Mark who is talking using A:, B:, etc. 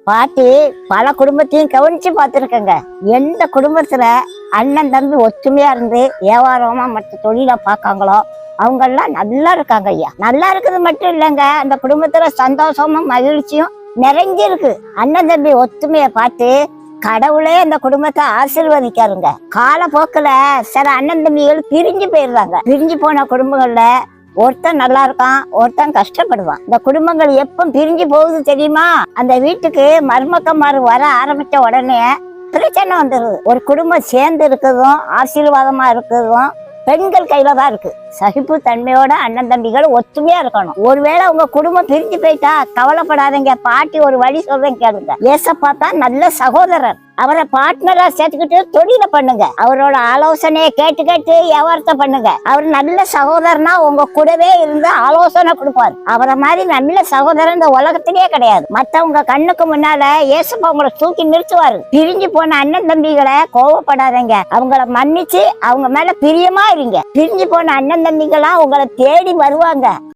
A: பாட்டி பல குடும்பத்தையும் கவனிச்சு பார்த்துருக்கேங்க. எந்த குடும்பத்துல அண்ணன் தம்பி ஒற்றுமையா இருந்து வியாபாரமா மற்ற தொழிலை பார்க்காங்களோ அவங்க எல்லாம் நல்லா இருக்காங்க ஐயா. நல்லா இருக்குது மட்டும் இல்லைங்க, அந்த குடும்பத்துல சந்தோஷமும் மகிழ்ச்சியும் நிறைஞ்சிருக்கு. அண்ணன் தம்பி ஒற்றுமையை பார்த்து கடவுளே அந்த குடும்பத்தை ஆசீர்வதிக்காருங்க. காலப்போக்குல சில அண்ணன் தம்பிகள் பிரிஞ்சு போயிடுறாங்க. பிரிஞ்சு போன குடும்பங்கள்ல ஒருத்தன் நல்லா இருக்கான், ஒருத்தன் கஷ்டப்படுவான். இந்த குடும்பங்கள் எப்ப பிரிஞ்சு போகுது தெரியுமா? அந்த வீட்டுக்கு மருமக்கமாறு வர ஆரம்பிச்ச உடனே பிரச்சனை வந்துடுது. ஒரு குடும்பம் சேர்ந்து இருக்கிறதும் ஆசீர்வாதமா இருக்கிறதும் பெண்கள் கையில தான் இருக்கு. சகிப்பு தன்மையோட அண்ணன் தம்பிகள் ஒற்றுமையா இருக்கணும். ஒருவேளை உங்க குடும்பம் பிரிஞ்சு போயிட்டா கவலைப்படாதீங்க. பாட்டி ஒரு வழி சொல்றேன் கேளுங்க. ஏசப்பா தான் நல்ல சகோதரர். அவரை பார்ட்னரா சேர்த்துக்கிட்டு தொழில பண்ணுங்க. அவரோட ஆலோசனையை கேட்டு கேட்டு வியாபாரத்தை பண்ணுங்க. அவர் நல்ல சகோதரனா உங்க கூடவே இருந்து ஆலோசனை கொடுப்பாரு. அவரை மாதிரி நல்ல சகோதரன் இந்த உலகத்திலேயே கிடையாது. மத்தவங்க கண்ணுக்கு முன்னால ஏசப்பா உங்களை தூக்கி நிறுத்துவாரு. பிரிஞ்சு போன அண்ணன் தம்பிகளை கோவப்படாதீங்க. அவங்கள மன்னிச்சு அவங்க மேல பிரியமா இருங்க. பிரிஞ்சு போன அண்ணன் தம்பிகளா உங்களை தேடி வருவாங்க.